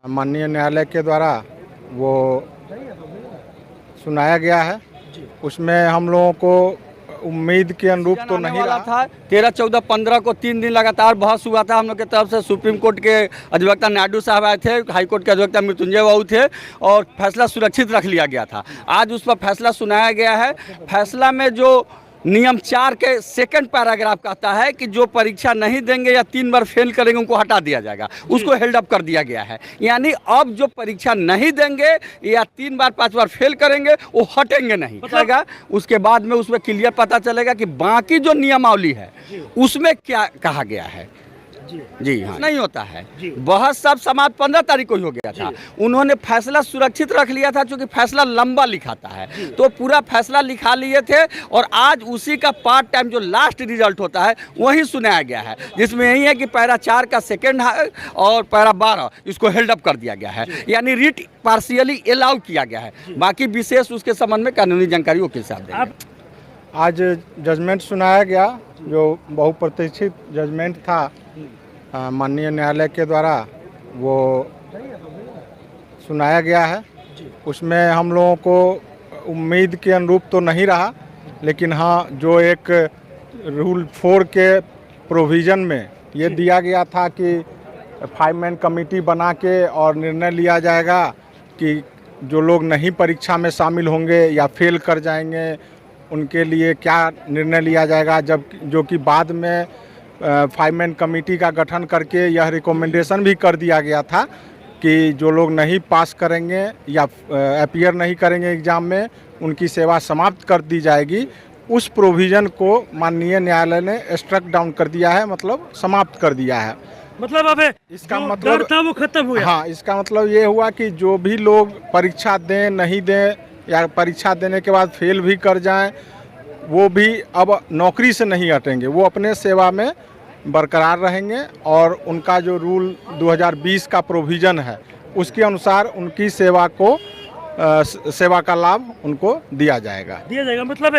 माननीय न्यायालय के द्वारा वो सुनाया गया है, उसमें हम लोगों को उम्मीद के अनुरूप तो नहीं रहा था। 13, 14, 15 को 3 दिन लगातार बहस हुआ था। हम लोग की तरफ से सुप्रीम कोर्ट के अधिवक्ता नायडू साहब आए थे, हाई कोर्ट के अधिवक्ता मृत्युंजय बाबू थे और फैसला सुरक्षित रख लिया गया था। आज उस पर फैसला सुनाया गया है। फैसला में जो नियम 4 के सेकंड पैराग्राफ कहता है कि जो परीक्षा नहीं देंगे या 3 बार फेल करेंगे उनको हटा दिया जाएगा, उसको हेल्ड अप कर दिया गया है। यानी अब जो परीक्षा नहीं देंगे या 3 बार 5 बार फेल करेंगे वो हटेंगे नहीं, मतलब उसके बाद में उसमें क्लियर पता चलेगा कि बाकी जो नियमावली है उसमें क्या कहा गया है। जी हाँ, नहीं होता है। बहस सब समाप्त 15 तारीख को ही हो गया था। उन्होंने फैसला सुरक्षित रख लिया था, क्योंकि फैसला लंबा लिखाता है, तो पूरा फैसला लिखा लिए थे और आज उसी का पार्ट टाइम जो लास्ट रिजल्ट होता है वही सुनाया गया है, जिसमें यही है कि पैरा 4 का सेकेंड और पैरा 12 इसको हेल्ड अप कर दिया गया है, यानी रिट पार्शियली अलाउ किया गया है। बाकी विशेष उसके संबंध में कानूनी जानकारी वो के साथ देंगे। आज जजमेंट सुनाया गया, जो बहुप्रतीक्षित जजमेंट था माननीय न्यायालय के द्वारा वो सुनाया गया है। उसमें हम लोगों को उम्मीद के अनुरूप तो नहीं रहा, लेकिन हाँ, जो एक रूल 4 के प्रोविज़न में ये दिया गया था कि 5 मैन कमेटी बना के और निर्णय लिया जाएगा कि जो लोग नहीं परीक्षा में शामिल होंगे या फेल कर जाएंगे उनके लिए क्या निर्णय लिया जाएगा, जब जो कि बाद में 5 मैन कमेटी का गठन करके यह रिकमेंडेशन भी कर दिया गया था कि जो लोग नहीं पास करेंगे या अपीयर नहीं करेंगे एग्ज़ाम में उनकी सेवा समाप्त कर दी जाएगी। उस प्रोविज़न को माननीय न्यायालय ने स्ट्रक डाउन कर दिया है, मतलब समाप्त कर दिया है। मतलब अब इसका मतलब था वो खत्म हुआ। हाँ, इसका मतलब ये हुआ कि जो भी लोग परीक्षा दें नहीं दें या परीक्षा देने के बाद फेल भी कर जाएं, वो भी अब नौकरी से नहीं हटेंगे, वो अपने सेवा में बरकरार रहेंगे और उनका जो रूल 2020 का प्रोविज़न है उसके अनुसार उनकी सेवा का लाभ उनको दिया जाएगा। मतलब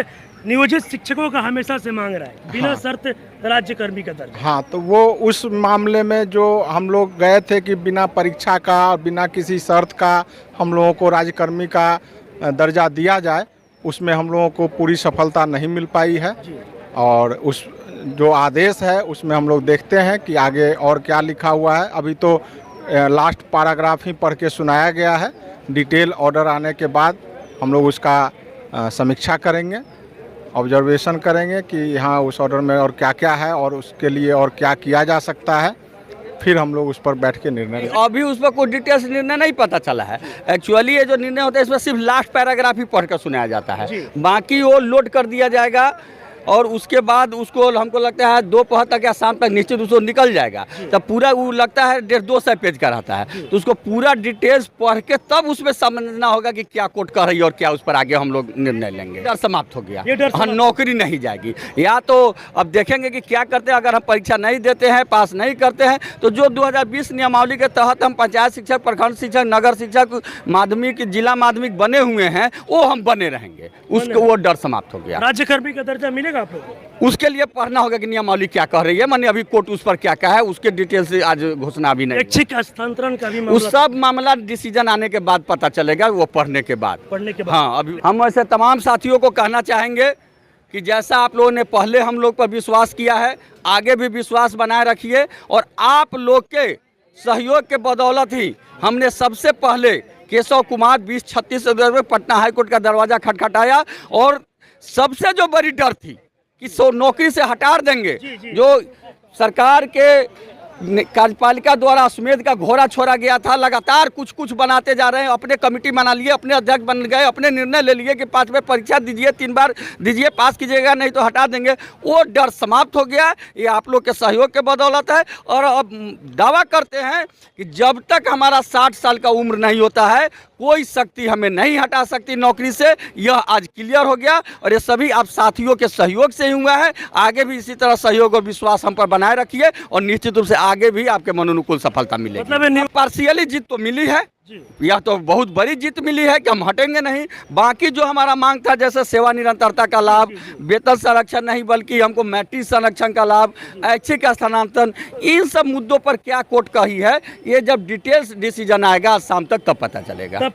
नियोजित शिक्षकों का हमेशा से मांग रहा है बिना शर्त राज्यकर्मी का दर्जा। हाँ, तो वो उस मामले में जो हम लोग गए थे कि बिना परीक्षा का और बिना किसी शर्त का हम लोगों को राज्यकर्मी का दर्जा दिया जाए, उसमें हम लोगों को पूरी सफलता नहीं मिल पाई है। और उस जो आदेश है उसमें हम लोग देखते हैं कि आगे और क्या लिखा हुआ है। अभी तो लास्ट पैराग्राफ ही पढ़ के सुनाया गया है। डिटेल ऑर्डर आने के बाद हम लोग उसका समीक्षा करेंगे, ऑब्जर्वेशन करेंगे कि हाँ उस ऑर्डर में और क्या क्या है और उसके लिए और क्या किया जा सकता है, फिर हम लोग उस पर बैठ के निर्णय। अभी उस पर कोई डिटेल्स निर्णय नहीं पता चला है। एक्चुअली ये जो निर्णय होता है इसमें सिर्फ लास्ट पैराग्राफ ही पढ़ कर सुनाया जाता है, बाकी वो लोड कर दिया जाएगा और उसके बाद उसको हमको लगता है दोपहर तक या शाम तक निश्चित उसको निकल जाएगा। तब पूरा वो लगता है 150-200 पेज का रहता है, तो उसको पूरा डिटेल्स पढ़ के तब उसमें समझना होगा कि क्या कोर्ट कर रही है और क्या उस पर आगे हम लोग निर्णय लेंगे। डर समाप्त हो गया, हाँ, नौकरी नहीं जाएगी। या तो अब देखेंगे कि क्या करते हैं। अगर हम परीक्षा नहीं देते हैं, पास नहीं करते हैं, तो जो 2020 नियमावली के तहत हम पंचायत शिक्षक, प्रखंड शिक्षक, नगर शिक्षक, माध्यमिक, जिला माध्यमिक बने हुए हैं वो हम बने रहेंगे। उसको वो डर समाप्त हो गया। राज्यकर्मी का दर्जा मिलेगा आप लोगों को? उसके लिए पढ़ना होगा कि नियमावली क्या कह रही है, माने अभी कोर्ट उस पर क्या कहा है, उसके डिटेल से आज घोषणा अभी नहीं। ऐच्छिक हस्तांतरण का भी उस सब मामला डिसीजन आने के बाद पता चलेगा, वो पढ़ने के बाद। हाँ, अभी हम ऐसे तमाम साथियों को कहना चाहेंगे कि जैसा आप लोगों ने पहले हम लोग पर विश्वास किया है, आगे भी विश्वास बनाए रखिए। और आप लोग के सहयोग के बदौलत ही हमने सबसे पहले केशव कुमार 2036 में पटना हाईकोर्ट का दरवाजा खटखटाया और सबसे जो बड़ी डर थी कि नौकरी से हटा देंगे, जो सरकार के कार्यपालिका द्वारा अश्वमेध का घोड़ा छोड़ा गया था, लगातार कुछ बनाते जा रहे हैं। अपने कमेटी बना लिए, अपने अध्यक्ष बन गए, अपने निर्णय ले लिए कि 5 बार परीक्षा दीजिए, 3 बार दीजिए, पास कीजिएगा नहीं तो हटा देंगे। वो डर समाप्त हो गया। ये आप लोग के सहयोग के बदौलत है। और अब दावा करते हैं कि जब तक हमारा 60 साल का उम्र नहीं होता है कोई शक्ति हमें नहीं हटा सकती नौकरी से। यह आज क्लियर हो गया और ये सभी आप साथियों के सहयोग से ही हुआ है। आगे भी इसी तरह सहयोग और विश्वास हम पर बनाए रखिए और निश्चित रूप से आगे भी आपके मनोनुकूल सफलता मिलेगी। मतलब पार्शियली जीत तो मिली है, जी। यह तो बहुत बड़ी जीत मिली है कि हम हटेंगे नहीं। बाकी जो हमारा मांग था जैसे सेवा निरंतरता का लाभ, वेतन संरक्षण नहीं बल्कि हमको मैट्रिक संरक्षण का लाभ, ऐच्छिक स्थानांतरण, इन सब मुद्दों पर क्या कोर्ट कही है, ये जब डिटेल्स डिसीजन आएगा आज शाम तक तब पता चलेगा।